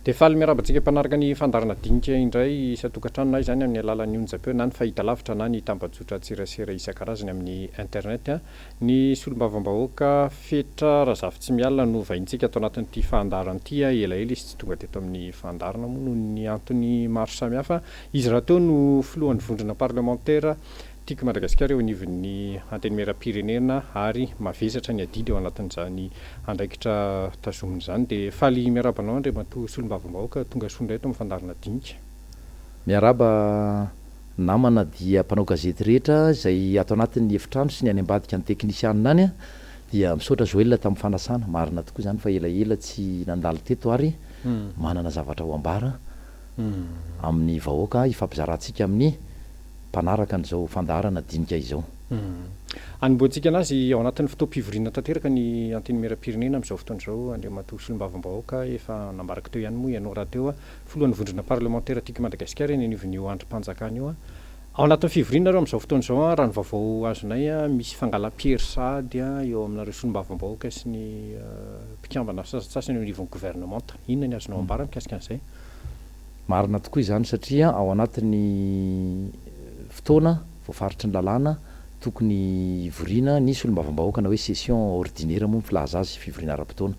De faly miarabantsika mpanaraka ny fandarana dinika indray isatokantranonay zany amin'ny alalan'ny onjam-peo na ny fahita lavitra na ny tambajotra tserasera isan-karazany amin'ny internet ny solombavambahoaka fetra razafy tsy mialina no vaintsika atao anatin'ity fandarana ity elaela izy tsy tonga teto amin'ny fandarana moa noho ny antony maro samihafa izy raha teo no filohan'ny vondrona parlementaire tiako Madagasikara eo anivon'ny antenimieram-pirenena ary mavesatra ny adidy eo anatin'izany andraikitra tazominy zany dia faly miarabanao Andriamatoa solombavambahoaka tonga sondra eto amin'ny fandarana dinika. Miaraba namana dia mpanao gazety rehetra izay ato anatin'ny efitrano sy ny any ambadika ny teknisianina any dia misaotra Joël tamin'ny fanasana marina tokoa zany fa elaela tsy nandalo teto ary manana zavatra ho ambara amin'ny vahoaka ifampizarantsika amin'ny mpanaraka an'izao fandarana dinika izao. Anomboantsika anazy ao anatin'ny fotoam-pivoriana tanteraka ny antenimieram-pirenena amin'izao fotoana izao Andriamatoa solombavambahoaka efa nambaraka teo ihany moa ianao raha teo filohan'ny vondrona parlementaire tiako Madagasikara eny anivon'io androm-panjakana io ao anatin'ny fivoriana reo amin'izao fotoana izao raha ny vaovao azonay misy fangalam-piery sady eo aminareo solombavambahoaka sy ny mpikambana sasasasany eo anivon'ny gouvernemanta inona ny azonao ambara mikasika an'izay? Marina tokoa izany satria ao anatin'ny fotoana voafaritra ny lalàna tokony ivoriana ny solombavambahoaka na hoe session ordinaire moa filaza azy fivoriana ara-potoana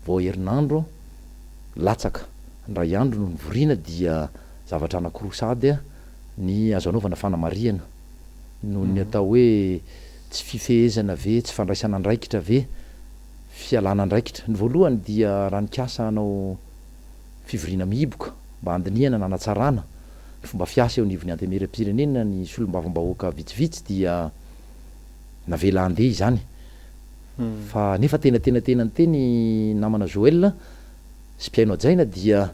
vao herinandro latsaka ny ray andro no nivoriana dia zavatra anankiroa sady ny azo anaovana fanamariana no ny atao hoe tsy fifehezana ve tsy fandraisana andraikitra ve fialana andraikitra ny voalohany dia ranikasa anao fivoriana mihiboka mba andiniana na anatsarana ny fomba fiasa eo anivon'ny antenimieram-pirenena ny solombavambahoaka vitsivitsy dia navela andeha izany fa nefa tena ny teny namana Joël sy mpiaino ajaina dia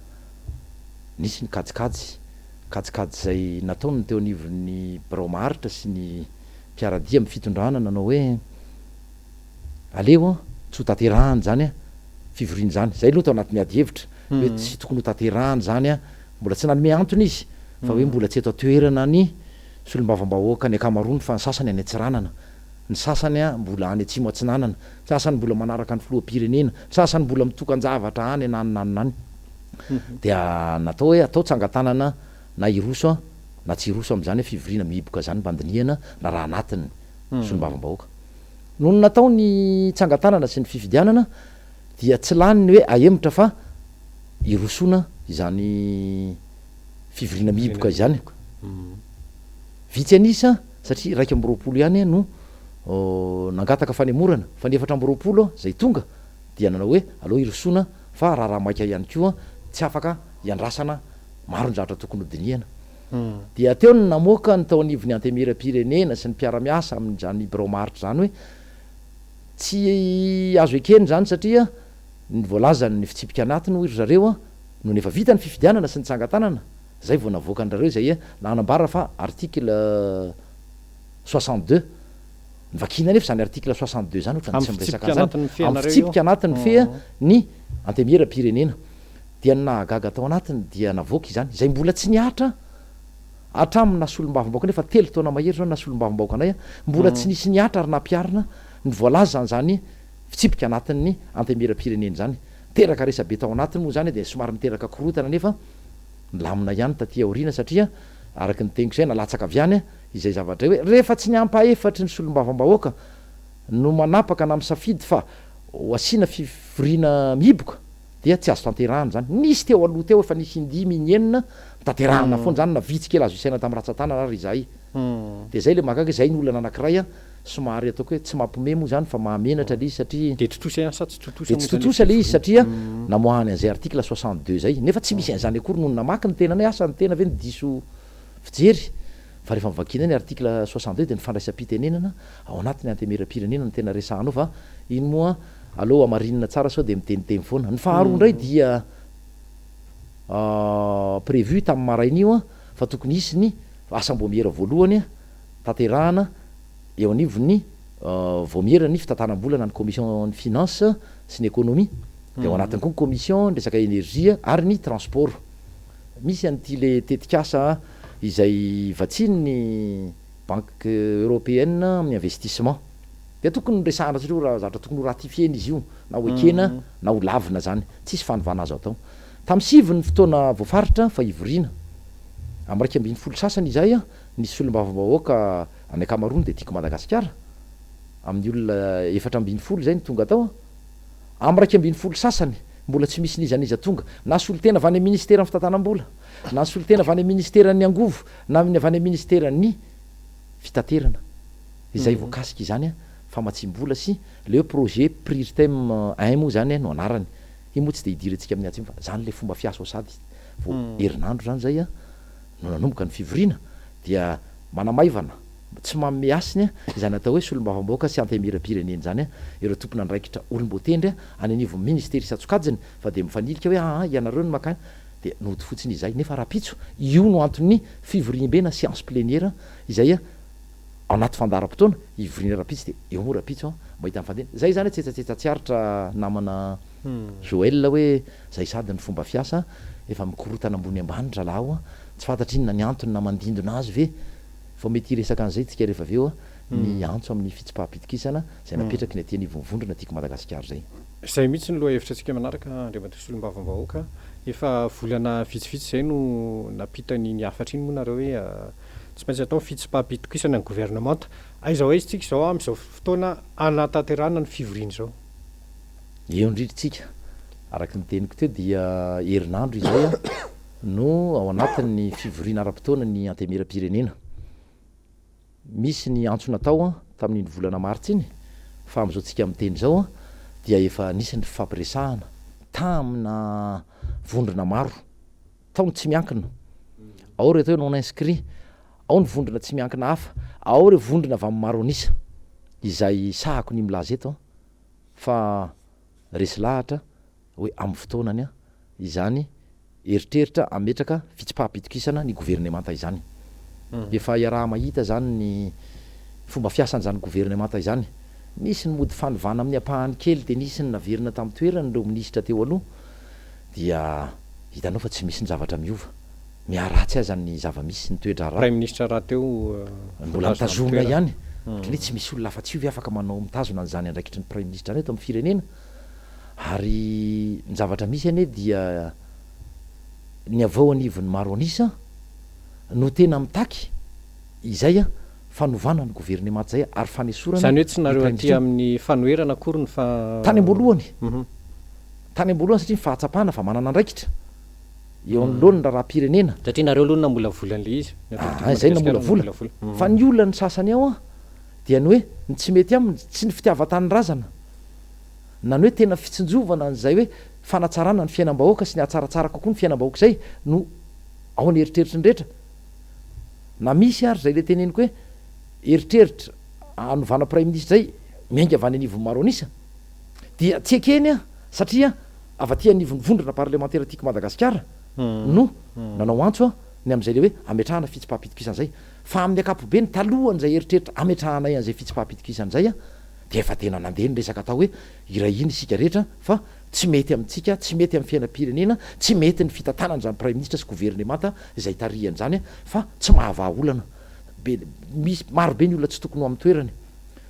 nisy ny kajikajy zay nataony teo anivon'ny braomaritra sy ny mpiaradia amin'ny fitondrana nanao hoe aleo tsy ho tanterahany zany fivoriana zany zay aloha tao anatin'ny ady hevitra hoe tsy tokony ho tanterahany zany mbola tsy nanome antony izy fa hoe mbola tsy eto toerana ny solombavambahoaka ny akamaroany fa ny sasany any Antsiranana ny sasany mbola any Atsimo Atsinanana ny sasany mbola manaraka ny filoham-pirenena ny sasany mbola mitokan-javatra any anany dia natao hoe atao tsangatanana na iroso na tsy iroso amin'izany fivoriana mihiboka zany mba andiniana na raha anatiny solombavambahoaka noho ny natao ny tsangatanana sy ny fifidianana dia tsy lany ny hoe ahemotra fa irosona izany fivoriana mihiboka izany vitsy anisa satria 120 ihany no nangataka fanemorana fa ny 420 zay tonga dia nanao hoe aloha irosona fa raha maika ihany koa tsy afaka iandrasana maro ny zavatra tokony hodiniana dia teo ny namoaka ny tao anivon'ny antenimieram-pirenena sy ny mpiara-miasa amin'izany braomaritra zany hoe tsy azo ekeny zany satria ny voalazany ny fitsipika anatiny hoy ry zareo no nefa vita ny fifidianana sy ny tsangatanana zay vao navoaka an'rareo zay nanambara fa article 62 nivakina nefa zany article 62 zany ohatra tsy miresaka zany amin'ny fitsipika anatin'ny fe ny antenimieram-pirenena dia nahagaga tao anatiny dia navoaka izany zay mbola tsy niatra hatramin'ny nasolombavambahoaka nefa 3 taona mahery zao nasolombavambahoaka anay mbola tsy nisy niatra ary nampiarina ny voalaza zany fitsipika anatin'ny antenimieram-pirenena zany teraka resabe tao anatiny moa zany dia somary niteraka korotana nefa lamina ihany taty aoriana satria araky ny teniko zay nalatsaka avy any izay zavatra hoe rehefa tsy niampahefatry ny solombavambahoaka no manapaka na misafidy fa asiana fivoriana mihiboka dia tsy azo tanterahana zany nisy teo aloha teo efa nisy indimy enina tanterahana foana zany na vitsy kely azo isaina tamin'ny ratsan-tanana ary izahay dia zay le mahagaga zay ny olana anankiray somary ataoko hoe tsy mampime moa zany fa mahamenatra le izy satria de tsy totosa le izy satria namoahany an'izay article 62 zay nefa tsy misy an'izany akory noho namaky ny tenany asa ny tena ve ny diso fijery fa rehefa mivakina ny article 62 dia ny fandraisam-pitenenana ao anatin'ny antenimieram-pirenena ny tena resahanao fa iny moa aloha amarinina tsara sao dia miteniteny foana ny faharoa indray dia prévu tamin'ny marain'io fa tokony isy ny asam-boamiera voalohany tanterahana eo anivony voamiera ny fitantanam-bolana ny commission ny finance sy ny économie dia ao anatiny koa ny commission ny resaka énergie ary ny transport misy an'ity le tetikasa izay vatsiny ny banque européenne amin'ny investissement dia tokony resahana satria raha zavatra tokony ho ratifiena izy io na ho ekena na ho lavina zany tsisy fanovana azo atao tam'sivy ny fotoana voafaritra fa ivoriana am'raika ambiny folo sasany izay a nisy olom-bavaoaka any akamarony de tiako Madagasikara amin'ny olona efatra ambiny folo zay ny tonga atao am'raika ambiny folo sasany mbola tsy misy nizaniza tonga na solotena avy any ministera ny fitantanam-bola na solotena avy any ministeran'ny angovo na avy any ministeran'ny fitaterana izay voakasika izany a fa matsimbola sy le projet Prirtem 1 moa zany no anarany io moa tsy de idirantsika amin'ny atsimo fa zany le fomba fiasa sady vo herinandro zany zay a no nanomboka ny fivoriana dia manamaivana tsy manome asiny izany atao hoe solombavam-bahoaka sy antemira-pirenena zany a ireo tompona andraikitra olom-boatendry any anivo ministera isatsokajiny fa de mifanilika hoe ianareo ny makany de nody fotsiny izay nefa rapitso io no antony fivoriam-be na science plénière izay a anaty fandaram-potoana ivoriana rapitso de eo moa rapitso mahita mifandena zay zany tsetsatetsa tsy aritra namana Joël hoe zay sady ny fomba fiasa efa mikorotana ambony ambanitra lao tsy fantatra inona ny antony na mandindona azy ve fa mety resaka an'izay tsika rehefa aveo ny antso amin'ny fitsipaham-pitokisana zay napetraky ny aty anivonivondrona tiako Madagasikara zay mihitsy ny loha hevitra antsika manaraka andriamanitra solombavam-bahoaka efa volana vitsivitsy zay no napitany ny afatra iny moa nareo hoe tsy maintsy atao fitsipaham-pitokisana ny gouvernemanta aiza hoe izy tsika zao am'izao fotoana anatanterana ny fivoriana zao eo indridritsika araky niteniko teo dia herinandro izay a no ao anatin'ny fivoriana ara-potoana ny antemira-pirenena misy ny antso natao a tamin'iny volana martsa iny fa am'izao tsika miteny zao a dia efa nisy ny fifampiresahana tamina vondrona maro taony tsy miankina ao re atao hoe non inscrit ao ny vondrona tsy miankina hafa ao re vondrona avy amin'ny maro anisa izay sahako ny milaza eto fa resy lahatra hoe amin'ny fotoanany a izany eritreritra ametraka fitsipaham-pitokisana ny gouvernemanta izany efa iaraha mahita zany ny fomba fiasan'zany gouvernemanta izany nisy ny mody fanovana amin'ny ampahany kely de nisy ny naverina tamin'ny toerany reo minisitra teo aloha dia hitanao fa tsy misy ny zavatra miova miaratsy aza ny zava-misy ny toetra prime ministre raha teo mbola mitazona ihany ohatrany tsy misy olona afa-tsy ovy afaka manao mitazona an'zany andraikitry ny prime ministre reto amin'ny firenena ary ny zavatra misy ane dia ny avao anivon'ny maro anisa no tena mitaky izay a fanovana ny gouvernemanta zay ary fanesorana zany hoe tsy nareo aty amin'ny fanoerana akory ny tany amboalohany tany amboalohany satria fahatsapana fa manana andraikitra eo am'lohany raha-pirenena satria nareo aloha nambola volan'le izy zay nambolavola fa ny olona ny sasany ao a dia ny hoe ny tsy mety aminy tsy ny fitiavan-tany razana na ny hoe tena fitsinjovana n'zay hoe fanatsarana ny fiainam-bahoaka sy ny atsaratsara kokoa ny fiainam-bahoaka zay no ao ny eritreritry ny rehetra na misy ary zay le teneniko hoe eritreritra anovana prime ministre zay miainga avany anivony maro anisa dia tsy ekeny a satria avaty anivony vondrona parlementaire tiako Madagasikara no nanao antso a ny am'izay le hoe ametrahana fitsipaham-pitokisana zay fa amin'ny akapobe ny talohan'zay eritreritra ametrahana an'zay fitsipaham-pitokisana zay a de efa tena nandeha ny resaka atao hoe irainy isika rehetra fa tsy mety amintsika tsy mety amin'ny fiainam-pirenena tsy mety ny fitantanany zany prime ministre sy gouvernemanta zay tarihan' zany a fa tsy mahavaha olana be misy marobe ny olona tsy tokony ho amin'ny toerany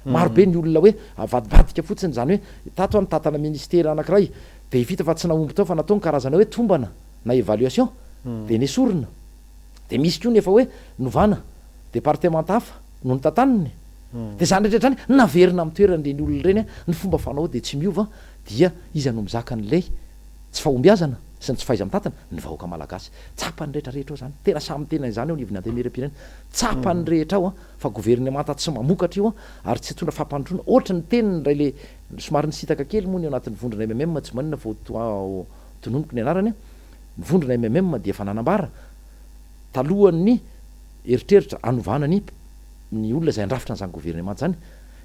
marobe ny olona hoe avadibadika fotsiny zany hoe tato any tatana ministera anankiray de vita fa tsy nahomby tao fa natao ny karazana hoe tombana na évaluation de nesorina de misy koa nefa hoe novana département hafa no ny tantaniny de zany rehetra zany naverina amin'ny toerany reny olona reny ny fomba fanao de tsy miova dia iza no mizaka n'lay tsy fahombiazana sy ny tsy faiza mitatana ny vahoaka malagasy tsapany rehetrarehetra ao zany tena samy tena zany ao nivony antemera-pirenena tsapany rehetra ao a fa gouvernemanta tsy mamokatra io a ary tsy hitondra fampandrona ohatra ny teniny ray le somary nisitaka kely moa ny ao anatin'ny vondrona MMM tsy manina fa tononoko ny anarany a ny vondrona MMM dia efa nanambara talohan'ny eritreritra anovana ny olona zay andrafitra n'zany gouvernemanta zany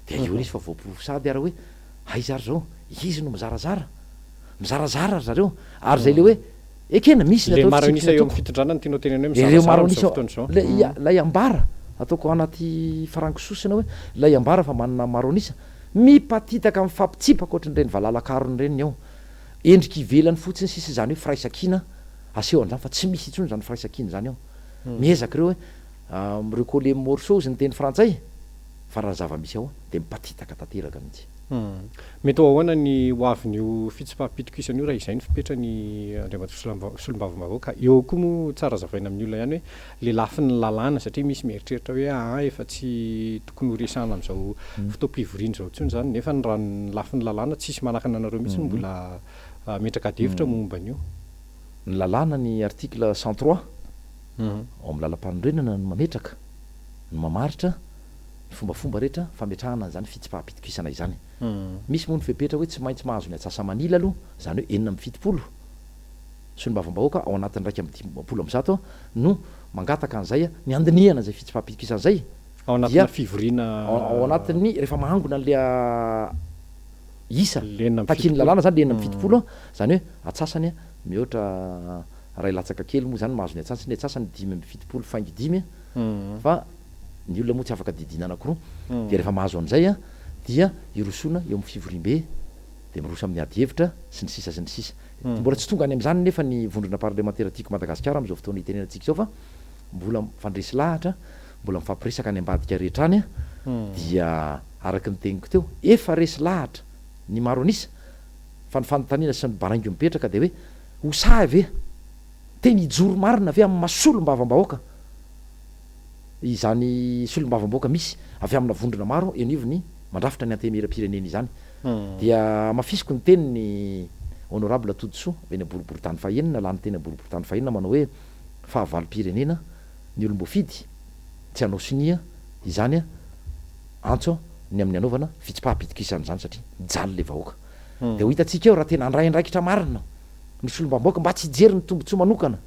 de eo izy fa voaporosady ara hoe aiza ary zao izy no mizarazara mizarazara zareo ary zay le hoe ekena misy le maro anisa eo amin'ny fitondranany tianao tenany hoe ireo maro mizarazara anisa zao lay ambara ataoko anaty farankisosina hoe lay ambara fa manana maro anisa mipatitaka amin'ny fampitsipaka ohatran'ireny valalakarony reny ao endriky ivelany fotsiny sisy zany hoe firaisakina aseho an'zany fa tsy misy itsony zany firaisakina zany ao miezaka reo hoe recole morceau zy ny teny frantsay fa raha zava-misy ao de mipatitaka tanteraka mihitsy mety ho ahoana ny hoavin'io fitsipaham-pitokisana io raha izay ny fipetra ny andriamatoa solombavambahoaka eo koa moa tsara zavaina amin'ny olona ihany hoe le lafi ny lalàna satria misy mieritreritra hoe efa tsy tokony horesana amin'izao fotoam-pivoriana zao ntsony zany nefa ny raha ny lafi ny lalàna tsisy manakana anareo mihitsy no mbola metraka devitra momba an'io ny lalàna ny article 103 ao amin'ny lalam-panorenana no mametraka no mamaritra ny fombafomba rehetra fametrahana zany fitsipaham-pitokisana izany misy moa ny fepetra hoe tsy maintsy mahazo ny atsasa manila aloha zany hoe 6 solombavambahoaka ao anatin'ny 1 no mangataka an'izay ny andinihana zay fitsipaham-pitokisana zay ao anatina fivoriana ao anatin'ny rehefa mahangona n'le isa takiny lalàna zany le 6 zany hoe atsasany mihoatra ray latsaka kely moa zany mahazo ny atsasany ny atsasany 5 faingy 5 fa ny olona moa tsy afaka didina anakiroa de rehefa mahazo an'izay dia irosona eo amin'ny fivorim-be de miroso amin'ny ady hevitra sy ny sisa sy ny sisa mbola tsy tonga any am'izany nefa ny vondrona parlementaire tiako Madagasikara am'izao fotoana itenenantsika zao fa mbola mifandresy lahatra mbola mifampiresaka any ambadika rehetra any dia araky ny teniko teo efa resy lahatra ny maro anisa fa ny fanontaniana sy ny baraingo mipetraka de hoe hosa ave teny ijoro marina ave amin'ny masolombavambahoaka izany solombavambahoaka misy avy amina vondrona maro enivony mandrafitra ny antemera-pirenena izany dia mafisiko ny teniny honorable Todosoa avy any boriboritany fahenina lany teny boriboritany fahenina manao hoe fahavalo-pirenena ny olombofidy tsy hanao sinia izany antso ny amin'ny anaovana fitsipaham-pitokisana zany satria mijaly le vahoaka de ho hitatsika eo raha tena andray andraikitra marina ny solombavambahoaka mba tsy hijery ny tombontsoa manokana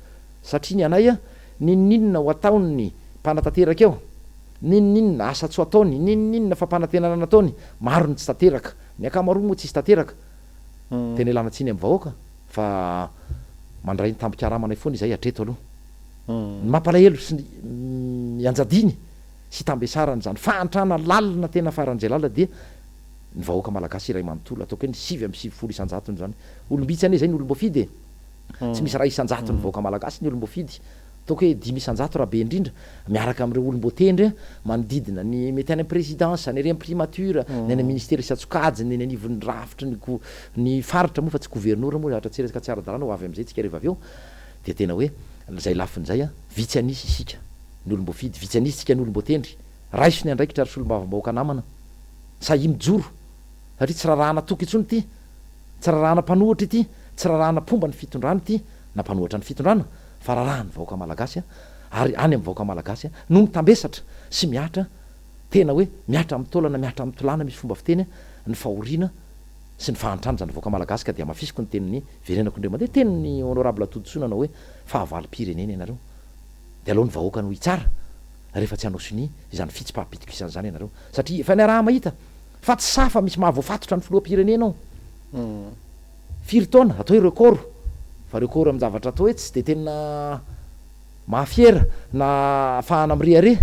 satria ny anay ninoninona ho ataony mpanatanteraka eo ninoninona asa tsy ho ataony ninoninona fampanantenana nataony maro ny tsy tanteraka ny akamaroa moa tsisy tanteraka tena ilana tsiny amin'ny vahoaka fa mandray ny tambikaaramanay foana izay atreto aloha ny mampalahelo sy ny anjadiny sy tambesarany zany fahantrana lalina tena faran'izay lala dia ny vahoaka malagasy iray manontolo ataoko hoe ny 7 isanjatony zany olombitsy ane zay ny olombofidy tsy misy raha isanjato ny vahoaka malagasy ny olombofidy ataoko hoe 5 isanjato raha be indrindra miaraka amin'ireo olombotendry manodidina ny mety any présidence ny reny primature ny any ministère isatsokajiny ny anivon'ny rafitra ny faritra moa fa tsy gouverneur moa atra tseresaka tsy ara-dalàna ho avy am'izay tsika rehefa avy eo de tena hoe zay lafin'izay vitsy anisy isika ny olombofidy vitsy anisy tsika ny olombotendry raiso ny andraikitra ary solombavambahoaka namana sahy mijoro satria tsy rarahana toky itsony ity tsy rarahana mpanohatra ity tsy rarahana pomba ny fitondrana ity na mpanohatra ny fitondrana fa rarahany vahoaka malagasy ary any amin'ny vahoaka malagasy no mitambesatra sy miatra tena hoe miatra amin'ny taolana miatra amin'ny tolana misy fomba fiteny ny fahoriana sy ny fahantrana zany vahoaka malagasy ka dia mafisiko ny tenin'ny verenako indray mandeha tenin'ny honorable Todosoa nanao hoe fahavalo-pirenena ianareo de aloha ny vahoaka no hitsara rehefa tsy hanao sini izany fitsipaham-pitokisana zany ianareo satria efa ny raha mahita fa tsy safa misy mahavoafatotra ny filoha-pirenena ao firy taona atao hoe record fa record amin'ny zavatra atao hoe tsy de tena mahafiera na fahana am'rehare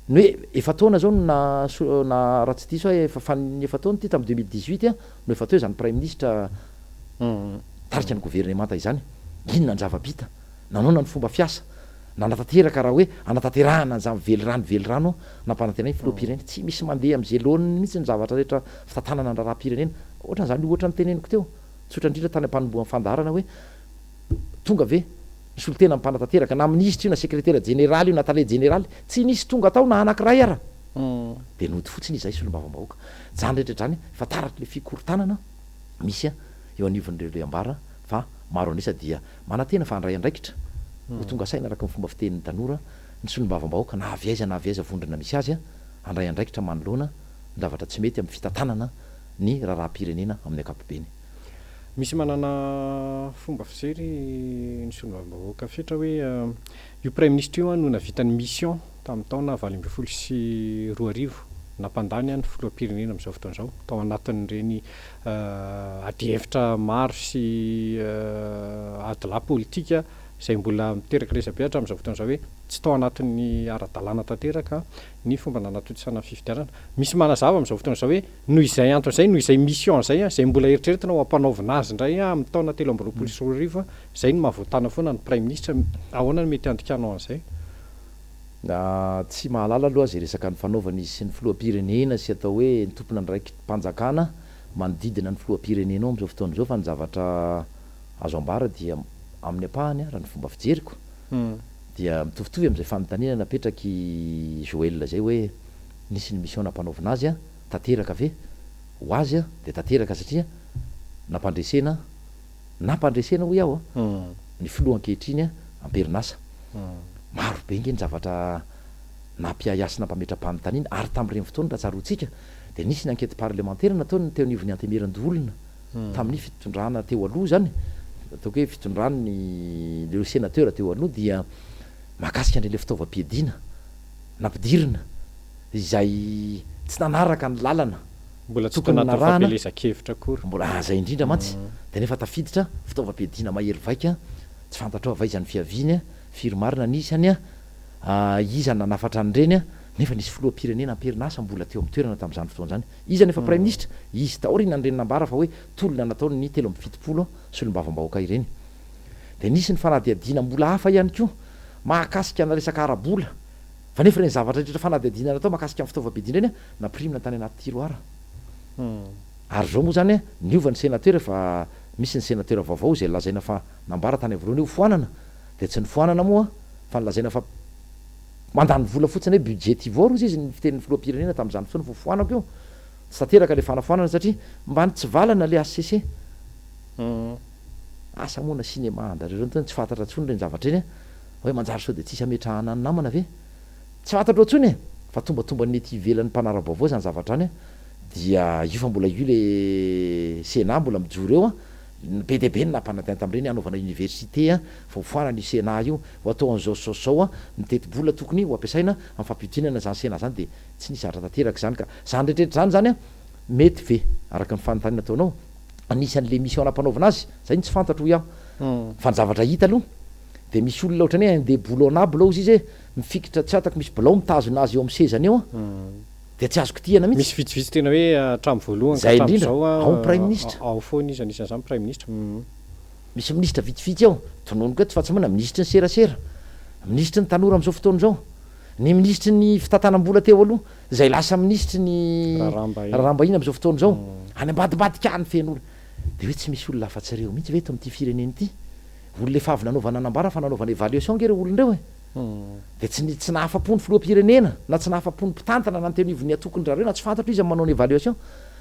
ny hoe efa taona zao na raha tsy diso efa fany efa taona ty tamin'ny 2018 no efa tao zany prime ministre tarika ny gouvernemanta izany inona ny zava-bita nanona ny fomba fiasa na natateraka raha hoe anatanterahana zany velirano nampanantenay filoha-pirenena tsy misy mandeha am'izay lohan'ny mihitsy ny zavatra rehetra fitantanana ny raha-pirenena ohatran'izany ohatra ny teneniko teo tsotra indrindra tany ampanomboan'ny fandarana hoe tonga ve ny solotena mmpanatanteraka na ministra io na secrétaire général io na tale généraly tsy nisy tonga tao na anankiray ara de nody fotsiny izay solombavambahoaka zany rehetra zany fa taratry le fikorotanana misy eo anivon'ireo le ambara fa maro anisa dia manantena fa andray andraikitra ho tonga saina araka ny fomba fitenin'ny tanora ny solombavambahoaka na aviaiza vondrona misy azy andray andraikitra manoloana ny zavatra tsy mety amin'ny fitantanana ny raha-pirenena amin'ny ankapobeny misy manana fomba fijery ny solombavambahoaka fetra hoe io prime ministre io no navitany mission tamin'ny taona 2024 nampandany ny filoha-pirenena amin'izao fotoan'izao tao anatin'ireny ady hevitra maro sy adila politika izay mbola miteraka resabehatra amin'izao fotoan'izao hoe tsy tao anatin'ny ara-dalàna tanteraka ny fomba nanatotosana fifidianana misy manazava amin'izao fotoan'izao hoe noho izay anton'izay noho izay mission zay zay mbola eritreretina ho ampanaovina azy indray amin'ny taona 2024 zay no mahavoatana foana ny prime ministre ahoana ny mety andikanao an'izay tsy mahalala aloha zay resaka ny fanaovana izy sy ny filohampirenena sy atao hoe nitompona ny raiky mpanjakana manodidina ny filohampirenena ao am'izao fotoana zao fa ny zavatra azo ambara dia amin'ny apahany raha ny fomba fijeriko dia mitovitovy am'izay fanontaniana napetraky Joel zay hoe nisy ny mission nampanaovina azy a tanteraka ave ho azy a de tanteraka satria nampandresena ho iaho a ny filoha ankehitriny a amperinasa maro be nge ny zavatra nampiaiasina mpametram-panontaniana ary tamin'ireny fotoana raha tsaroantsika de nisy ny enquête parlementaire nataony teo anivon'ny antemeran-dolona tamin'ny fitondrana teo aloha zany ataoko hoe fitondrany le sénateur teo aloha dia mahakasika an'le fitaovam-piadiana nampidirina izay tsy nanaraka ny lalana mbola tsy tokony fampelezan-kevitra akory mbola zay indrindra mantsy de nefa tafiditra fitaovam-piadiana mahery vaika tsy fantatrao avaizan'ny fiaviany firomarina nisany izana nafatra an'ireny nefa nisy filohampirenena amperinasa mbola teo amin'ny toerana tamin'izany fotoana zany iza nefa prime ministre izy taorina an'ireny nambara fa hoe tolona nataony ny 3 solombavam-bahoaka ireny de nisy ny fanadiadiana mbola hafa ihany koa mahakasika na resaka arabola fa nefa reny zavatra rehetra fanadiadiana natao mahakasika amin'ny fitaovam-piadiana reny naprimina tany anaty tiroara ary zao moa zany niova ny sénateur fa misy ny sénateur vaovao zay lazaina fa nambara tany voalohany io foanana de tsy ny foanana moa fa nylazaina fa mandany vola fotsiny hoe budget ivory izy ny fitenin'ny filohampirenena tamin'izany fotoana fofoanako io tsy tanteraka le fanafoanana satria mba ny tsy valana le ACC asa moana cinéma andareo reny tsy fantatra ntsony reny zavatra eny hoe manjary sao de tsisy ametrahana any namana ve tsy fantatro ntsony fa tombatomba nety ivelan'ny mpanara-baovao zany zavatra any dia io fa mbola io le Sénat mbola mijoro eo be de be ny nampanantena tam'ireny anaovana université fofoanany Sénat io ho atao an'zao mitety-bola tokony ho ampiasaina amin'ny fampidinana zany Sénat zany de tsy nisy zatra tanteraka zany ka zany rehetrarehetra zany mety ve araka ny fanontaniana ataonao anisan'le mission nampanaovana azy zay ny tsy fantatro iaho fa ny zavatra hita aloha de misy olona ohatrany hoe de boulonnable izy izy mifikitra tsy atako misy bilao mitazona azy eo amin'ny sezany eo de tsy azoko tiana mihitsy misy vitsivitsy tena hoe hatramy voalohany zay indrindra ao prime ministre ao foana izy anisan'izany prime ministre misy ministra vitsivitsy ao tononoko eto fa tsy mana ministry ny serasera ministry ny tanora am'izao fotoana zao ny ministry ny fitantanam-bola teo aloha zay lasa ministry ny raramba iny am'izao fotoana zao any ambadibadika ny fen'olona de hoe tsy misy olona afa-tsareo mihitsy ve eto am'ty fireneny ity olona efa avy nanaovana nambara fa nanaovana évaluation nge reo olondreo de tsy nahafa-pony filohampirenena na tsy nahafa-pony mpitantana na nyteonivony atokony rareo na tsy fantatro izy manao ny évaluation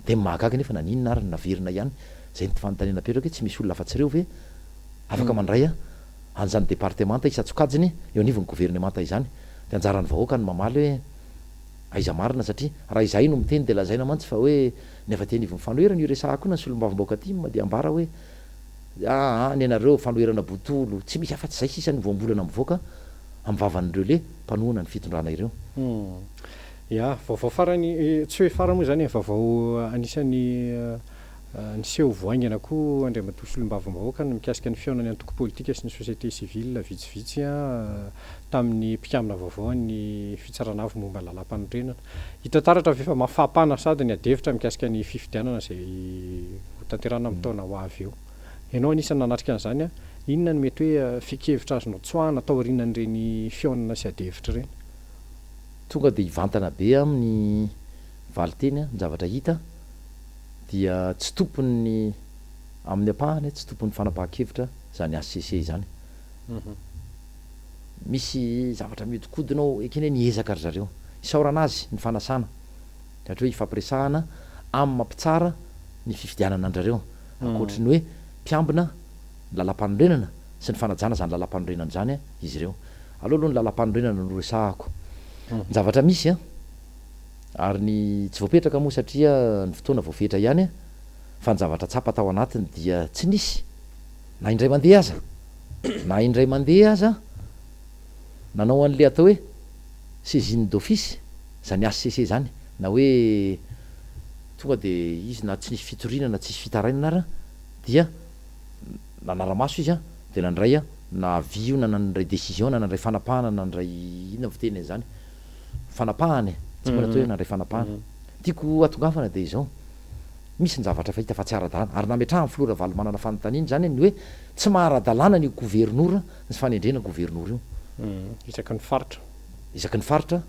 de mahagaga nefa naninona ary naverina ihany zay ny fanontaniana petraka hoe tsy misy olona afa-tsareo ve afaka mandray an'izany départementa isatsokajiny eo anivony gouvernementa izany de anjarany vahoaka ny mamaly hoe aiza marina satria raha izay no miteny de lazaina mantsy fa hoe nefa tenivony fanoherana io resahako na solombavam-baoaka ty ma de ambara hoe ny anareo fanoherana botolo tsy misy afa-tsy zay sisa ny voambolana mivoaka am'vavan'ireo le mpanohana ny fitondrana ireo vaovao farany tsy hoe farany moa zany vaovao anisan'ny niseho voaingana koa andriamatoa solombavam-bahoaka no mikasika ny fiaonany antoko politika sy ny société civile vitsivitsy tamin'ny mpikamina vaovao ny fitsarana avy momba lalam-panorenana hitantaratra efa mafapana sady ny adevitra mikasika ny fifidianana zay tanterana amin'ny taona ho avy eo ianao anisany nanatrika an'izany inona no mety hoe fikevitra azonao tsoahana atao aorianan'ireny fiaonana sy adevitra ireny tonga de hivantana be amin'ny valiteny ny zavatra hita dia tsy tompony amin'ny apahany tsy tompony fanapahan-kevitra zany ACC zany misy zavatra miodikodinao ekeny hoe niezaka ry zareo isaorana azy ny fanasana satria hoe ifampiresahana amin'ny mampitsara ny fifidianana andrareo ankoatry ny hoe mpiambina lalam-panorenana sy ny fanajana zany lalam-panorenana zany izy ireo aloha ny lalam-panorenana no resahako ny zavatra misy ary ny tsy voapetraka moa satria ny fotoana voafetra ihany fa ny zavatra tsapa tao anatiny dia tsy nisy na indray mandeha aza nanao an'le atao hoe saisine d'office zany ACC zany na hoe tonga de izy na tsy nisy fitorinana tsisy fitarainana ara dia nanaramaso izy de nandray na avis io na nandray décision na nandray fanapahana na nandray inona fiteny zany fanapahany tsy mbola atao hoe nandray fanapahana tiako atongafana de izao misy ny zavatra fa hita fa tsy ara-dalàna ary nametraha flora valo manana fanontaniana zany ny hoe tsy mahara-dalàna ny gouvernoura sy fanendrena gouvernoura io isaky ny faritra isaky ny faritra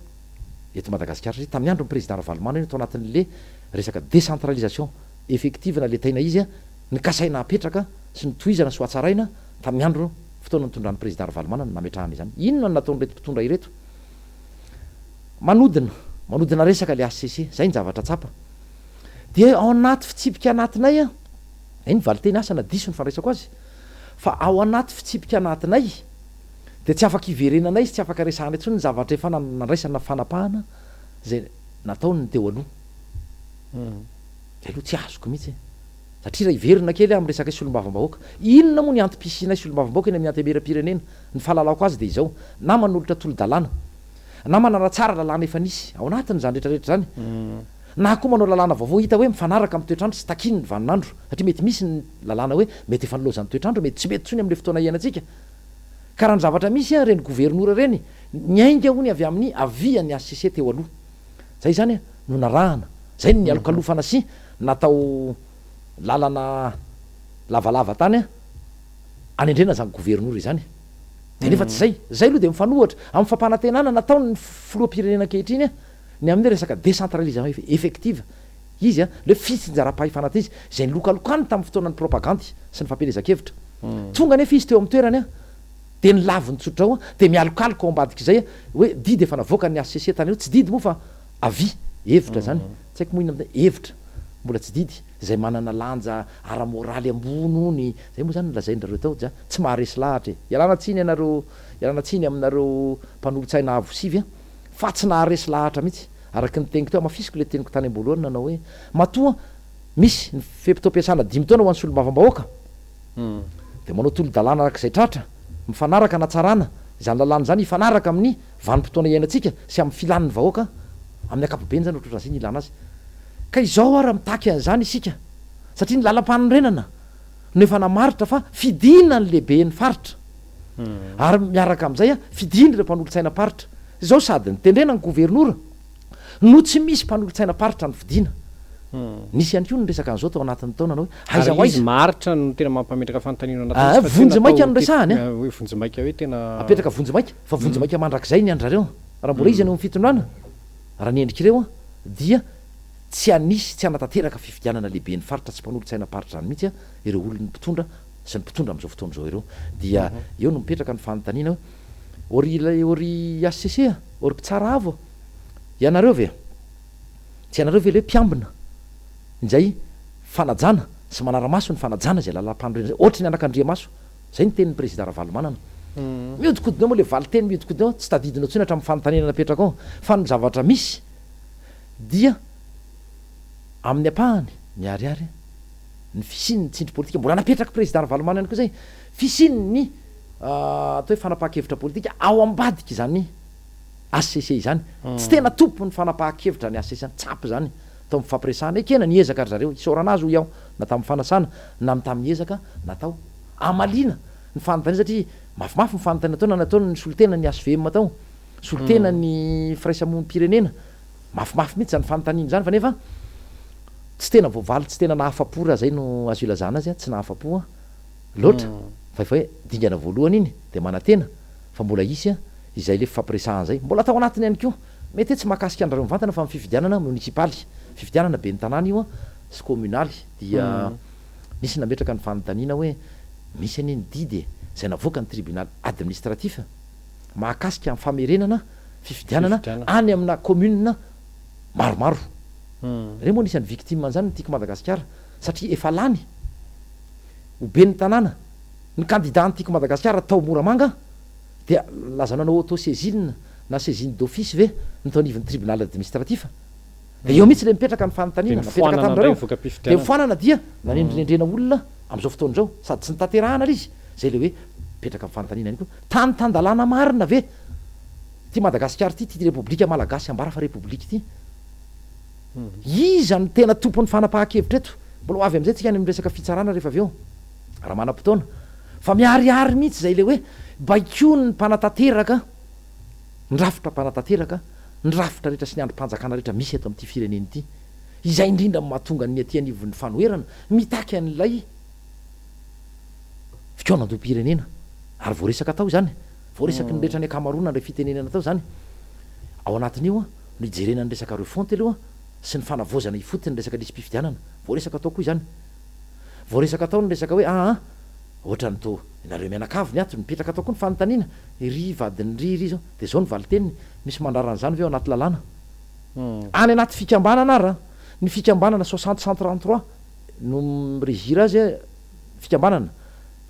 eto Madagasikara tamin'ny andro ny président Ravalomana iny tao anatin'le resaka décentralisation effective na le taina izy a ny kasaina apetraka sy ny toizana sy hoatsaraina tamin'ny andro fotoana nitondran'ny président Ravalomana nametrahana izany. Inona no nataon'ireto mpitondra ireto? manodina resaka le ACC zay ny zavatra tsapa. De ao anaty fitsipika anatinay a iny valiteny asa na diso ny fandraisako azy fa ao anaty fitsipika anatinay de tsy afaka iverenanay sy tsy afaka resahana intsony ny zavatra efa nandraisana fanapahana zay nataony teo aloha. De aloha tsy azoko mihitsy satria raha iverina kely amin'ny resaka solombavam-bahoaka, inona moa ny antom-pisinay solombavam-bahoaka eny amin'ny antemera-pirenena? Ny fahalalako azy de izao, na manolotra tolo-dalàna na manana tsara lalàna efa nisy ao anatiny zany rehetrarehetra zany, na koa manao lalàna vaovao hita hoe mifanaraka amin'ny toetrandro sy takiny ny vaninandro, satria mety misy ny lalàna hoe mety efa nilozan'ny toetrandro, mety tsy mety tsony am'le fotoana iainantsika. Ka raha ny zavatra misy a reny gouvernoura reny nyainga hony avy amin'ny avian'ny ACC teo aloha. Zay zany a no narahana, zay ny alokalofana sy natao lalana lavalava tany a anendrena zany gouvernoura izany. De nefa tsy zay aloha de mifanohatra amin'ny fampanantenana nataony ny filoam-pirenena ankehitriny a ny amin'ny resaka décentralisation effective. Izy a le fitsinjaram-pahefanaty izy zay nilokalokany tamin'ny fotoanan'ny propagandy sy ny fampielezan-kevitra. Tonga nefa izy teo amin'ny toerany a de nilaviny tsotrao a de mialokaloka ao ambadika zay hoe didy efa navoaka ny ACC tany io, tsy didy moa fa avy hevitra zany, tsy haiko moa ina amin'ny hevitra mbola tsy didy zay manana lanja ara-moraly ambony ony zay moa zany nolazainareo tao ja tsy maharesy lahatra ialana tsiny aminareo mpanolotsaina avo sivy a fa tsy naharesy lahatra mihitsy araky ny teniko teo mafisiko le teniko tany am-boalohany nanao hoe matoa misy ny fepitoam-piasana 5 taona ho an'ny solombavam-bahoaka de manao tolo-dalàna arak'izay tratra mifanaraka natsarana zany lalàna zany ifanaraka amin'ny vanim-potoana iainantsika sy amin'ny filan'ny vahoaka amin'ny akapobeny zany ohatrany ilana azy. Ka izao ara mitaky an'izany isika satria ny lalam-panorenana no efa namaritra fa fidina ny lehibe ny faritra ary miaraka am'izay a fidiny ireo mpanolotsaina paritra zao sady nitendrena ny gouvernoura no tsy misy mpanolotsaina paritra ny fidina. Nisy ihany koa ny resaka an'izao tao anatin'ny taona hoe aiza izy maritra no tena mampametraka fantanina vonjy-maika no resahany a hoe vonjy-maika hoe tena apetraka vonjy-maika fa vonjy-maika mandrak'izay ny andrareo raha mbola izy any amin'ny fitondrana raha ny endrik'ireo a dia tsy anisy tsy anatanteraka fifidianana lehibe ny faritra tsy mpanolotsaina paritra zany mihitsy a ireo olony mpitondra sy ny mpitondra am'izao fotoana zao ireo dia eo no mipetraka ny fanontaniana hoe ory ACC a ory mpitsara avo ianareo ve tsy ianareo ve le mpiambina inzay fanajana sy manara-maso ny fanajana zay lalam-panorenana zay ohatry ny anak'Andriamaso zay ny tenin'ny président Ravalomanana miodikodinao moa le valiteny miodikodinao tsy tadidinao tsony hatramin'ny fanontaniana napetraka ao fa ny zavatra misy dia amin'ny apahany miariary ny fisiny ny tsindry politika mbola napetraka président Ravalomanana ihany koa zay fisiny ny atao hoe fanapahan-kevitra politika ao ambadika zany ACC zany tsy tena tompo ny fanapahan-kevitra ny ACC zany tsapy zany tao amin'ny fampiresahana ekena niezaka ry zareo isaorana azy ho iaho na tamin'ny fanasana na tamin'ny ezaka natao amalina ny fanontaniana satria mafimafy ny fanontaniana tao na nataony ny solotena ny ASVM tao solotena ny firaisamonim-pirenena mafimafy mihitsy zany fanontaniana zany fa nefa tsy tena voavaly tsy tena nahafapo raha zay no azo ilazana azy a tsy nahafapo a loatra fa efa hoe dingana voalohany iny de manantena fa mbola isy a izay le fampiresahana zay mbola tao anatiny ihany koa mety hoe tsy mahakasika andrareo mivantana fa mififidianana municipaly fifidianana be ny tanàna io a sy communaly dia misy nametraka ny fanontaniana hoe misy any ny didy zay navoaka ny tribunal administratif mahakasika amin'ny famerenana fifidianana any amina commune maromaro reo moa nisany victime an'izany tiako Madagasikara satria efa lany ho be ny tanàna ny candidat nytiako Madagasikara tao Moramanga dia lazananao auto-saisine na saisine d'office ve ny tao anivon'ny tribunal administratif de eo mihitsy le mipetraka ny fanontaniana napetraka taminareo de mifoanana dia nanendrinendrena olona am'izao fotoana zao sady tsy nitanterahana le izy zay le hoe mipetraka ny fanontaniana ihany koa tany tandalàna marina ve ty Madagasikara ty repoblika malagasy ambara fa repoblika ty iza ny tena tompon'ny fanapahan-kevitra eto mbola ho avy am'izay tsika any amin'ny resaka fitsarana rehefa avy eo raha manam-potoana fa miariary mihitsy zay le hoe baiko ny mpanatanteraka ny rafitra mpanatanteraka ny rafitra rehetra sy ny androm-panjakana rehetra misy eto amin'ity fireneny ity izay indrindra mahatonga ny aty anivon'ny fanoherana mitaky an'ilay fikaonandom-pirenena ary voaresaka tao zany voaresaky ny rehetra ny akamarona nray fitenenana tao zany ao anatin'io a no ijerena ny resaka refonty aloha sy ny fanavozana ifotiny ny resaka lisym-pifidianana voaresaka atao koa izany voaresaka atao ny resaka hoe ohatra ny to nareo mianakavy ny ato mipetraka atao koa ny fanontaniana ry vadiny ry zao de zao ny valiteniny misy mandraran'izany ve ao anaty lalàna any anaty fikambanana ary ny fikambanana 60-133 no miregira azy fikambanana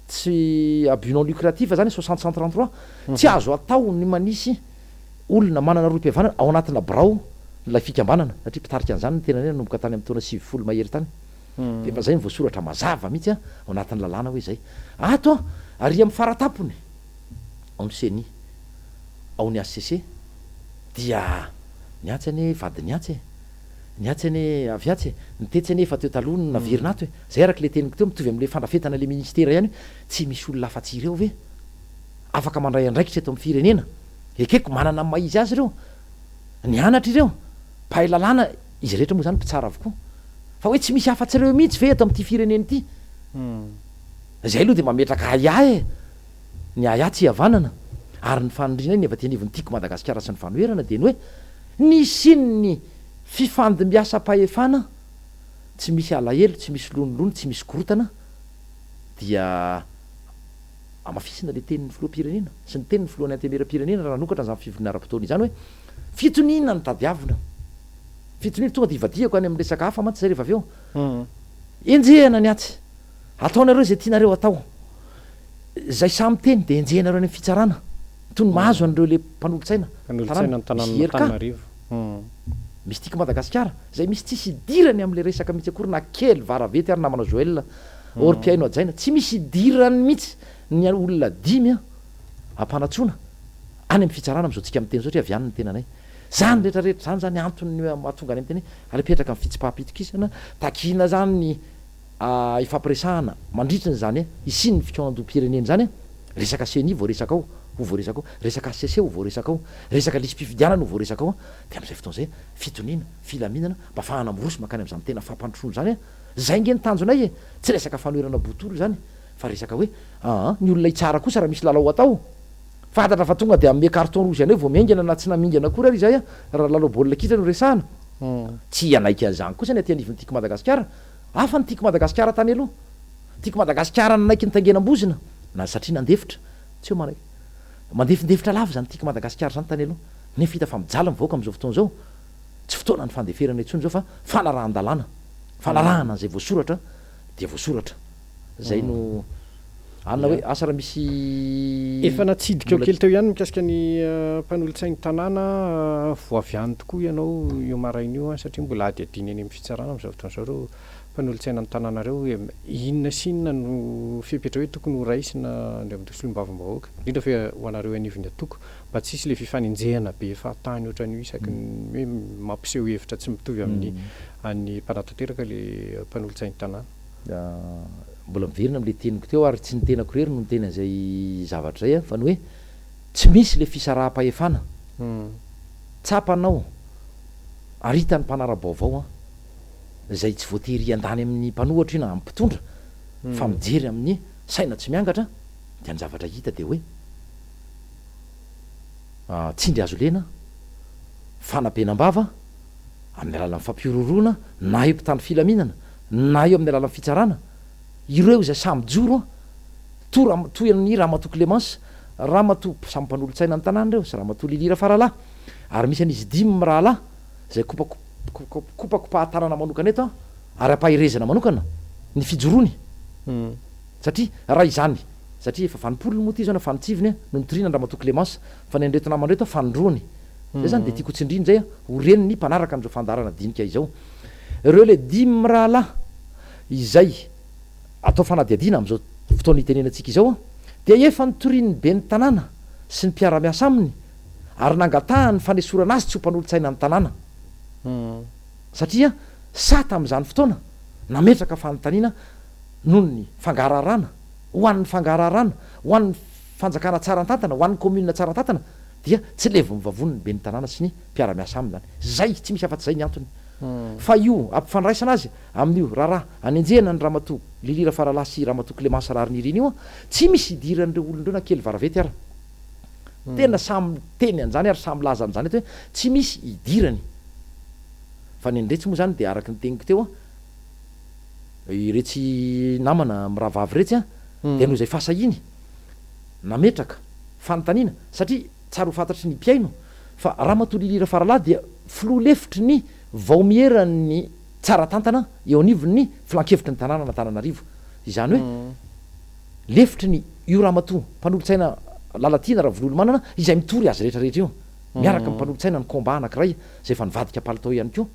tsy abus non lucratif zany 60-133 tsy azo atao ny manisy olona manana roim-pihavanana ao anatina brao nylay fikambanana satria mpitarika an'izany ny tena neny nomboka tany amin'ny taona 70 mahery tany de fa zay ny voasoratra mazava mihitsy ao anatin'ny lalàna hoe zay ato ary amin'ny faratapony ao ny CENI ao ny ACC dia niatsy ane vady niatsy niatsy ane aviatsy nitetsy ane efa teo taloha no naverina ato hoe zay araka le teniko teo mitovy am'le fandrafetana le ministera ihany tsy misy olona afa-tsy ireo ve afaka mandray andraikitra eto amin'ny firenena ekeko manana maizy azy ireo nianatra ireo mpahay lalàna izy rehetra moa zany mpitsara avokoa fa hoe tsy misy afa-tsy ireo mihitsy ve eto amin'ity fireneny ity zay aloha de mametraka aya ny aya tsy havanana ary ny fanondrina ny evatenivo ny tiako Madagasikara sy ny fanoherana de ny hoe ny sinny fifandimbiasa mpahefana tsy misy alahelo tsy misy lonilony tsy misy korotana dia amafisina le tenin'ny filoam-pirenena sy ny tenin'ny filohan'ny antemera-pirenena raha nokatra zany fivoriana ara-potoana izany hoe fitonina ny tadiavina fitonina tonga de ivadiako any amin'ny resaka hafa mantsy zay rehefa avy eo enjehana ny atsy ataonareo zay tianareo atao zay samy teny de enjehanareo any amin'ny fitsarana tony mahazo an'ireo le mpanolotsaina misy tika Madagasikara zay misy tsisy idirany am'le resaka mihitsy akory na kely varavety ary namana Joël or-piaino ajaina tsy misy idirany mihitsy ny olona dimy ampanatsoana any amin'ny fitsarana am'izao tsika miteny satria aviany ny tenanay zany rehetrarehetra zany zany antony mahatonga any am'teny alepetraka amin'ny fitsipaham-pitokisana takina zany ny ifampiresahana mandritra ny zany isiny ny fikaonan-dom-pireneny zany resaka CENI voaresaka ao ho voaresaka ao resaka ACC ho voaresaka ao resaka lisym-pifidianana ho voaresaka ao de am'izay fotoana zay fitonina filaminana mba fahana mirosy makany am'zany tena fampandrosoana zany zay nge ny tanjonay tsy resaka fanoherana botolo zany fa resaka hoe ny olona itsara kosa raha misy lalao atao fantatra fa tonga de ame carton rouge any eo vao miaingana na tsy namingana akory ary zay raha lalao baolina kitra no resahana tsy ianaika an'izany kosa ny aty anivony tiako Madagasikara hafa ny tiako Madagasikara tany aloha tiako Madagasikara nanaiky ny tangenam-bozina na satria nandefitra tsy eo manaiky mandefindefitra lava zany tiako Madagasikara zany tany aloha nefa hita fa mijala mivoaka am'izao fotoana zao tsy fotoana ny fandeferana intsony zao fa fanarahan-dalàna fanarahana an'izay voasoratra de voasoratra zay no anina hoe asa raha misy efa natsidika kely teo ihany mikasika ny mpanolotsainy tanàna voaviany tokoa ianao io marain'io satria mbola ady adiny eny amin'ny fitsarana am'izao fotoana zao reo mpanolotsaina ny tanànareo hoe inona sinona no fipetra hoe tokony ho raisina ndray amin'ny solom-bavim-bahoaka indrindra fa ho anareo anivony atoko mba tsisy le fifaninjehana be fahatany ohatran'io isaky ny hoe mampiseho hevitra tsy mitovy amin'ny an'ny mpanatanteraka le mpanolotsainy tanàna mbola miverina am'le teniko teo ary tsy ny tenako rery no ny tena zay zavatra zay fa ny hoe tsy misy le fisaraha-pahefana tsapanao aritany mpanara-baovao zay tsy voatery andany amin'ny mpanohatra io na ampitondra fa mijery amin'ny saina tsy miangatra de ny zavatra hita de hoe tsindry azo lena fanapenam-bava amin'ny alalan'ny fampiroroana na eo mpitany filaminana na eo amin'ny alalan'ny fitsarana ireo zay samy joro toy Ramatoa Clémence Ramatoa samy mpanolotsaina ny tanàna reo sy Ramatoa Lilira Faralahy ary misy an'izy dimy mirahalahy zay kopakopahatanana manokana eto ary ampahirezana manokana ny fijorony satria raha izany satria efa fanimpolony moa ty zao na fanitsiviny no nitorina ny Ramatoa Clémence fa ny andreto namandreto fanindroany zay zany de tiako tsindriny zay ho reny ny mpanaraka am'izao fandarana dinika izao ireo le dimy mirahalahy izay atao fanadiadina am'izao fotoana itenenantsika izao de efa nitoriny be ny tanàna sy ny mpiara-miasa aminy ary nangatahany fanesorana azy tsy ho mpanolotsaina ny tanàna satria sata am'izany fotoana nametraka fanontaniana noho ny fangararana ho an'ny fangararana ho an'ny fanjakana tsara-tantana ho an'ny commune tsara-tantana dia tsy levo mivavoniny be ny tanàna sy ny mpiara-miasa aminy zany zay tsy misy afa-tsy zay ny antony fa io ampifandraisana azy amin'io raharaha anenjehana ny Ramatoa Lilira Faralahy sy Ramatoa Clémence Rariny ireny io tsy misy idiran'ireo olon'ireo na kely varavety ara tena samy teny an'zany ary samy laza an'zany hoe tsy misy idirany fa ny andretsy moa zany de araky ny teniko teo a iretsy namana miravavy retsy a de noho zay fahasahiny nametraka fanontaniana satria tsary ho fantatry ny mpiaino fa raha matolilira faralahy dia filoha lefitry ny vao mierany tsara tantana eo anivony ny filankevitry ny tanàna Antananarivo izany hoe lefitry ny io raha mato mpanolotsaina lalatiana raha vololomanana izay mitory azy rehetrarehetra io miaraka mpanolotsaina ny combat anankiray zay efa nivadika palitao ihany koa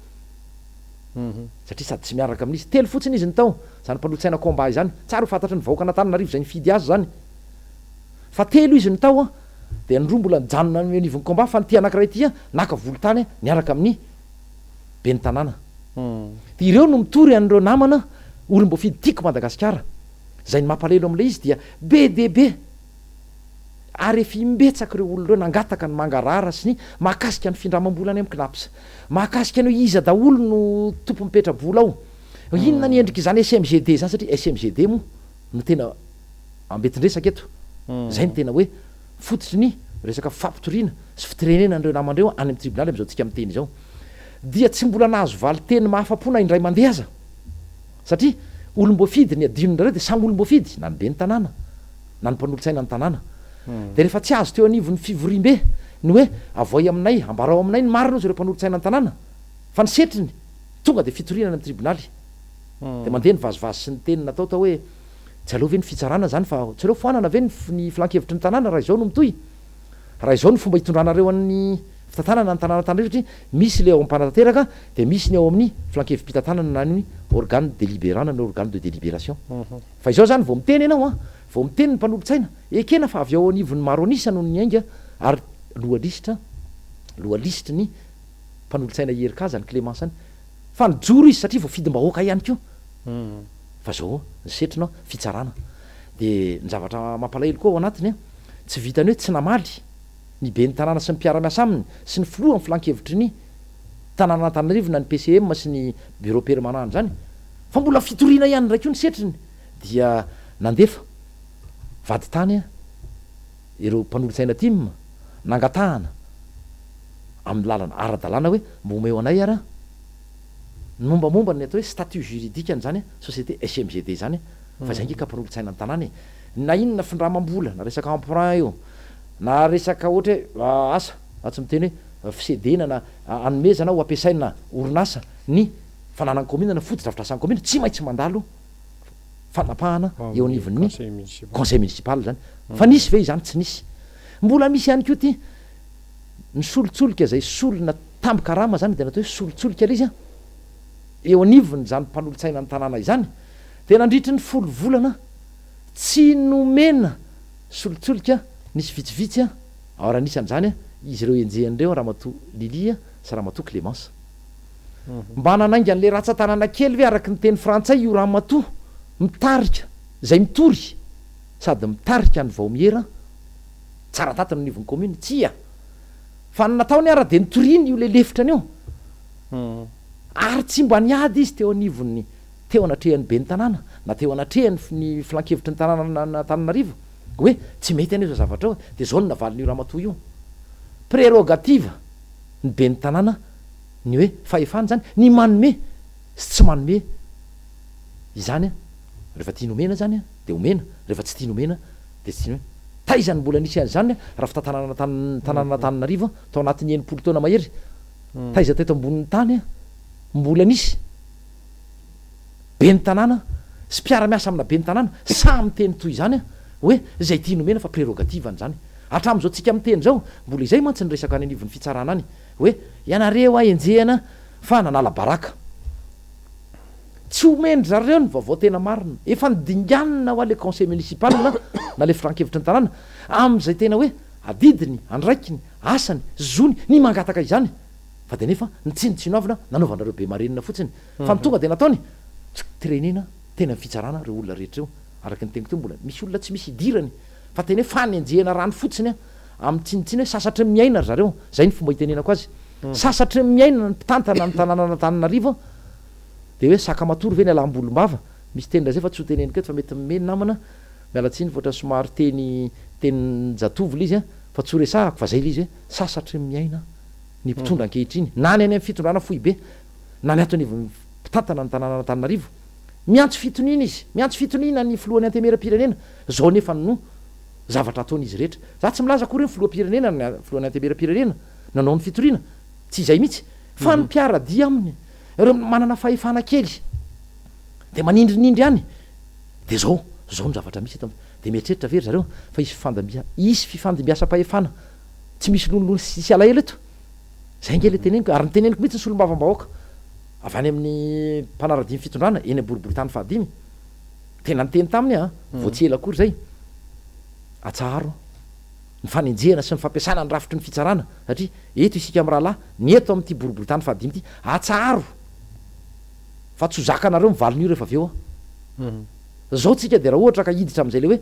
satria sady tsy miaraka amin'izy telo fotsiny izy ny tao zany mpanolotsaina combat izany tsara ho fantatry ny vahoaka Antananarivo zay nifidy azy zany fa telo izy ny tao a de nroa mbola nijanona anivon'ny combat fa nyty anankiray ty a naka volotany niaraka amin'ny be ny tanàna de ireo no mitory an'ireo namana olom-bo fidy tiako Madagasikara zay ny mampalelo am'le izy dia be de be ary efa imbetsaka reo olon'ireo nangataka ny mangarara sy ny mahakasika ny findramam-bola any amin'ny knaps mahakasika an'io iza daholo no tompo mipetra-bola ao inona ny endriky zany SMGD zany satria SMGD moa no tena ambetindresaka eto zay ny tena hoe fototry ny resaka fampitoriana sy fitirenena an'ireo namandreo any amin'ny tribunaly am'izao tsika miteny izao dia tsy mbola nahazo valy teny mahafapona indray mandeha aza satria olom-boafidy ny adinonareo de samy olom-boafidy na nybe ny tanàna na ny mpanolotsaina ny tanàna de rehefa tsy azo teo anivon'ny fivorim-be ny hoe avoay aminay ambarao aminay ny marina zy reo mpanolotsaina ny tanàna fa nisetriny tonga de fitoriana any amin'ny tribunaly de mandeha ny vazivazy sy ny teny natao tao hoe tsy aleo ve ny fitsarana zany fa tsy aleo foanana ve ny filankevitry ny tanàna raha izao no mitoy raha izao ny fomba hitondranareo an'ny fitantanana ny tanàna tanrehetry misy le ao am-panatanteraka de misy ny ao amin'ny filankevim-pitantanana na ny organe délibérant na organe de délibération fa izao zany vao miteny ianao a vao miteny ny mpanolotsaina ekena fa avy ao anivon'ny maro anisa noho ny ainga ary loalisitry ny mpanolotsaina ierika zany Clémence any fa nijoro izy satria vao fidim-bahoaka ihany ko fa zao nisetrinao fitsarana de ny zavatra mampalahelo koa ao anatiny a tsy vitany hoe tsy namaly ny be ny tanàna sy ny mpiara-miasa aminy sy ny filoha ny filankevitry ny tanàna Antananarivo na ny PCM sy ny bureau permanent zany fa mbola fitoriana ihany ndraiky io nisetriny dia nandefa vady tany a ireo mpanolotsaina tim nangatahana amin'ny lalana ara-dalàna hoe mba omeo anay ara mombamomba ny atao hoe statut juridique an'zany a société SMGD zany fa zay ngeka mpanolotsaina ny tanàna na inona findramam-bola na resaka emprunt io na resaka ohatra hoe asa atsy miteny hoe fisedena na anomezana ho ampiasaina orinasa ny fananany commune na foto-drafitrasany commune tsy maintsy mandalo fanapahana eo anivon'ny conseil municipal zany fa nisy ve izany tsy nisy mbola misy ihany ko ty ny solontsoloka zay solona tambikarama zany de natao hoe solontsoloka le izy a eo anivony zany mpanolotsaina ny tanàna izany de nandritry ny folo volana tsy nomena solontsoloka nisy vitsivitsy a ao raha nisy an'zany a izy ireo enjehan'ireo Ramatoa Lilia sy Ramatoa Clémence mba nanainga an'le ratsan-tanàna kely ve araky ny teny frantsay io Ramatoa mitarika zay mitory sady mitarika ny vao miera tsara tatany nivon'ny commune tsia fa ny nataony ara de nitoriny io le lefitrany eo ary tsy mba niady izy teo anivon'ny teo anatrehan'ny be ny tanàna na teo anatrehany ny filankevitry ny tanàna Antananarivo hoe tsy mety any zao zavatra ao de zao no navalin'io Ramatoa io prérogative ny be ny tanàna ny hoe fahefany zany ny manome sy tsy manome izany a rehefa tia nomena zany a de omena rehefa tsy tia nomena de tsy hoe taizany mbola nisy an'zany raha fitantanana tanàna Antananarivo tao anatin'ny 90 taona mahery taiza teto ambonin'ny tany a mbola nisy be ny tanàna sy mpiara-miasa amina be ny tanàna samy teny toy zany a hoe zay tia nomena fa prérogative an'zany hatram'izao tsika miteny zao mbola izay mantsy ny resaka any anivon'ny fitsarana any hoe ianareo a enjehana fa nanala baraka tsy omendry zareo ny vaovao tena marina efa nidinganina ho a le conseil municipal na le filankevitry ny tanàna am'izay tena hoe adidiny andraikiny asany zony ny mangataka izany fa de nefa nitsinotsinoavina nanaovanareo be marenina fotsiny fa ny tonga de nataony tirenena tena fitsarana reo olona rehetra eo araky ny teniko teo mbola misy olona tsy misy idirany fa tena hoe fany enjehana rano fotsiny a amin'ny tsinitsiny hoe sasatry ny miaina ry zareo zay ny fomba hitenenako azy sasatry ny miaina ny mpitantana ny tanàna Antananarivo de hoe sakamatory ve ny alambolombava misy tenydra zay fa tsy ho teneniko eto fa mety mimeny namana mialatsiny voatra somary teny jatovo le izy a fa tsy horesahako fa zay le izy hoe sasatry miaina ny mpitondra ankehitriny na ny any amin'ny fitondrana fohy be na ny atony mpitantana ny tanàna Antananarivo miantso fitoniana izy miantso fitoniana ny filohan'ny antemera-pirenena zao nefa no zavatra ataon'izy rehetra za tsy milaza kory ny filoha-pirenena ny filohan'ny antemera-pirenena nanao ny fitoriana tsy izay mihitsy fa ny mpiaradia aminy ireo manana fahefana kely de manindrinindry any de zao ny zavatra misy de mietreritra very zareo fa isy fifandimbiasa-pahefana tsy misy lonolony sy alahelo eto zay nge le teneniko ary nyteneniko mihitsy ny solom-bavambahoaka avy any amin'ny mpanaradimy fitondrana eny amboribory tany fahadimy tena nyteny taminy vao tsy ela akory zay atsaharo ny fanenjehana sy ny fampiasana ny rafitry ny fitsarana satria eto isika am'y rahalahy ny eto am'ty boribory tany fahadimy ty atsaharo fa tsy ho zakanareo mivalon'io rehefa aveo zao tsika de raha ohatra ka hiditra am'izay le hoe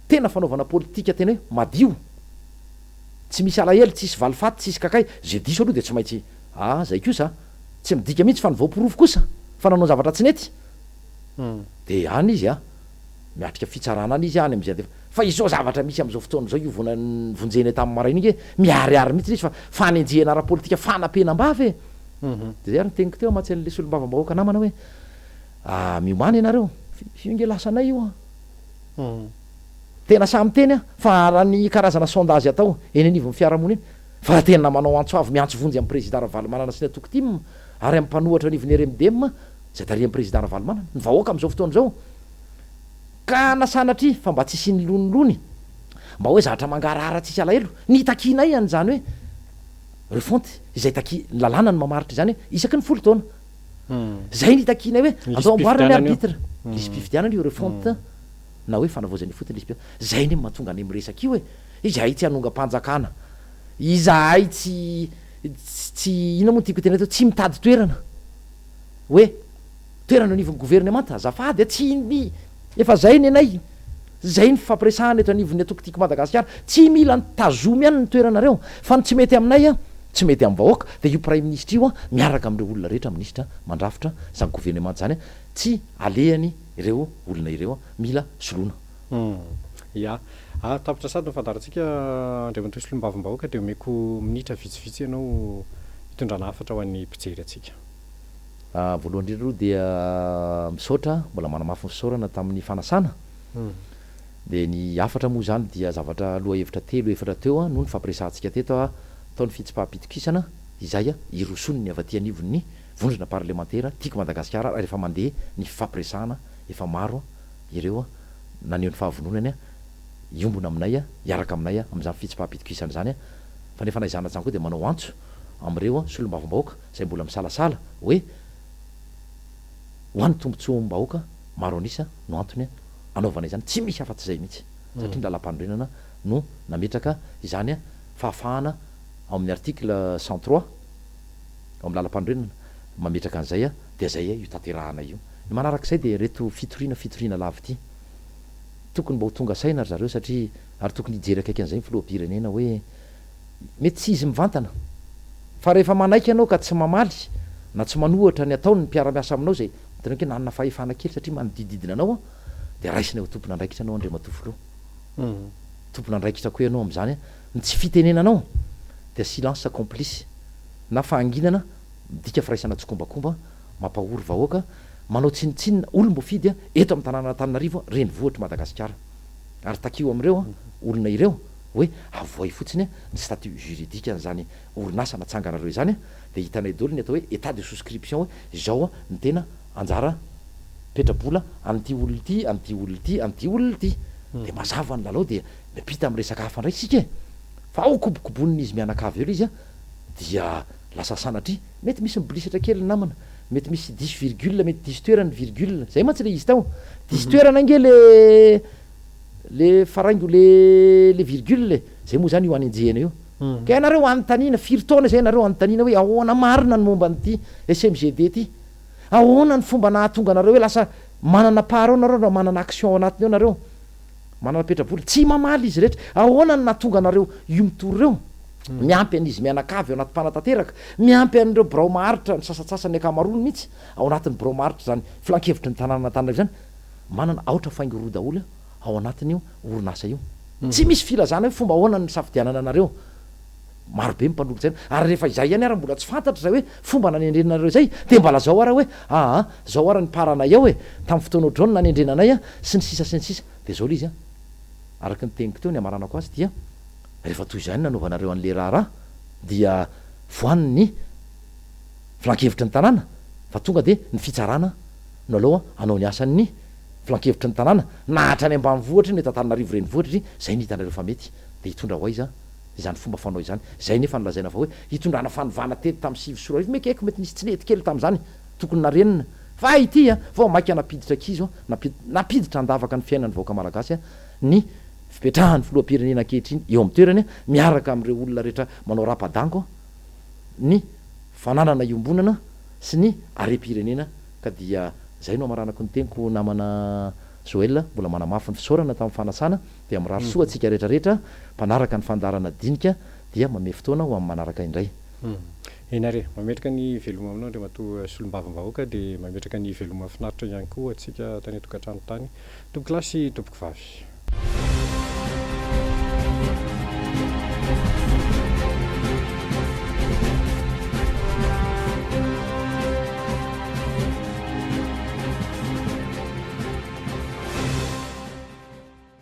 tena fanaovana politika tena hoe madio tsy misy alahelo tsisy valifaty tsisy kakay zay diso aloha de tsy maintsy zay kosa tsy midika mihitsy fa ny vaopirofo kosa fa nanao zavatra tsy nety de any izy miatrika fitsarana any izy any am'zay fa izao zavatra misy am'izao fotoana zao io vonjeny tamin'ny maraina iny miariary mihitsy izy fa fanenjehana ara-politika fanampenam-bava de zay ary nyteniko teo mahatsy an'le solom-bavambahoaka namana hoe miomany ianareo nge lasanay io tena samy teny fa raha ny karazana sondazy atao eny anivon'ny fiarahamony iny fa tena manao antso avy miantso vonjy amin'ny président Ravalomanana sy ny atokotim ary amin'ny mpanohatra anivon'ny RMDM zay tarian'ny président Ravalomanana ny vahoaka am'izao fotoana zao ka nasanatry fa mba tsisy ny lonolony mba hoe zavatra mangarahara tsisy alahelo ny takinay an'zany hoe refonty izay lalàna ny mamaritra zany hoe isaky ny 10 taona zay ny takinay hoe atao amboarina ny arbitre lisy mpifidianana io refonte na hoe fanavozany fotony zay ny mahatonga any miresaka io hoe izahay tsy hanonga-panjakana izahay tsy ina moa tiako tena tsy mitady toerana hoe toerana anivon'ny gouvernemanta azafady tsy efa zay ny anay zay ny fampiresahana eto anivon'ny atokotiko Madagasikara tsy mila nitazomy any ny toeranareo fa ny tsy mety aminay tsy mety amin'ny vahoaka de io prime ministre io miaraka am'ireo olona rehetra ministra mandrafitra zany gouvernemanta zany tsy alehany ireo olona ireo mila soloana tapitra sady no fandarantsika andriaman'ireo solom-bavambahoaka de omeko minitra vitsivitsy ianao hitondrana hafatra ho an'ny mpijery atsika voalohany indrindra aloha dia misaotra mbola manamafy ny fisaorana tamin'ny fanasana de ny afatra moa zany dia zavatra aloha hevitra telo efatra teo no ny fampiresantsika teto taon'ny fitsipaham-pitokisana izay irosony avy aty anivon'ny vondrona parlementaire tiako Madagasikara rehefa mandeha ny fampiresahana efa maro ireo naneo ny fahavononany iombona aminay iaraka aminay am'zany fitsipaham-pitokisana zany fa nefa naizana zany koa de manao antso am'ireo solom-bavambahoaka zay mbola misalasala hoe hoan'ny tombontsoam-bahoaka maro anisa no antony anaovanay zany tsy misy afa-tsy zay mihitsy satria ny lalam-pandrenana no nametraka izany fahafahana ao amin'ny article 103 ao amin'ny lalam-pandrenana mametraka an'izay de zay io tanterahana io ny manarak'izay de reto fitoriana lavy ty tokony mba ho tonga saina ry zareo satria ary tokony hijery akaiky an'izay ny filoha-pirenena hoe mety tsy izy mivantana fa rehefa manaiky ianao ka tsy mamaly na tsy manohatra ny ataony ny mpiara-miasa aminao zay tenako hoe nanana fahefana kely satria manodidididina anao de raisina ho tompona andraikitra anao andriamatofoloha tompona andraikitra koa ianao am'zany ny tsy fitenenanao de silence complice na fahanginana midika firaisana tsokombakomba mampahory vahoaka manao tsinitsinina olom-bofidy eto amin'ny tanàna Antananarivo reny vohatra Madagasikara ary takio am'ireo olona ireo hoe avoay fotsiny ny statut juridique an'zany orinasa natsanganareo zany de hitanay daholo ny atao hoe état de souscription hoe zao ny tena anjara petrabola an'ty olona ty an'ty olona ty an'ty olona ty de mazava ny lalao de mipita am' resaka hafa ndraiky sika fa ao kobokoboniny izy mianakavy eo izy dia lasa sanatry mety misy mibilisatra kely namana mety misy 10 mety 10 toerany virgule zay mantsy le izy tao 10 toerana nge le faraingo le virgule zay moa zany io anenjehana io ka ianareo anontanina firy taona zay ianareo anontanina hoe ahoana marina ny momba n'ity SMGD ty ahoana ny fomba nahatonga anareo hoe lasa manana paro nareo raha manana action ao anatiny ao nareo manana petrabola tsy mamaly izy rehetra ahoana ny nahatonga anareo io mitory reo miampy an'izy mianakavy ao anaty mpanatanteraka miampy an'ireo birao maharitra ny sasatsasany akamarony mihitsy ao anatin'ny birao maharitra zany filankevitry ny tanàna Antananarivo zany manana aotra faingoroa daholo ao anatin'io orinasa io tsy misy filazana hoe fomba ahoana ny safidianana anareo marobe mimpanoloko zay ary rehefa izay ihany ara mbola tsy fantatra zay hoe fomba nanendrenanareo zay de mbala zao ara hoe zao ara ny paranay ao tamin'ny fotoana ohatrao nanendrenanay sy ny sisa de zao le izy araky ny teniko teo ny amaranako azy dia rehefa toy izany nanaovanareo an'le raharaha dia voaniny filan-kevitry ny tanàna fa tonga de ny fitsarana no aloha anao ny asan'ny filan-kevitry ny tanàna nahatra any ambanivohatra ny Antananarivo renivohitra zay ny hitanareo fa mety de hitondra ho aiza izany fomba fanao izany zay nefa nolazaina fa hoe hitondrana fanovana tety tamin'ny sivy sora izy mekeko mety nisy tsilety kely tamin'izany tokony narenina fa ity vao maika napiditra ankizy napiditra andavaka ny fiainany vaoaka malagasy ny fipetrahan'ny filoam-pirenena ankehitriny eo amin'ny toerany miaraka amin'ireo olona rehetra manao rapa-dango ny fananana iombonana sy ny are-pirenena ka dia zay no amaranako ny teniko namana Joël mbola manamafy ny fisaorana tamin'ny fanasana dia mirary soa atsika rehetrarehetra mpanaraka ny fandarana dinika dia mame fotoana ho amin'ny manaraka indray enare mametraka ny veloma aminao ndre mato solombavam-bahoaka dia mametraka ny veloma finaritra ihany koa atsika tany tokantrano tany tompo kilasy tompoky vavy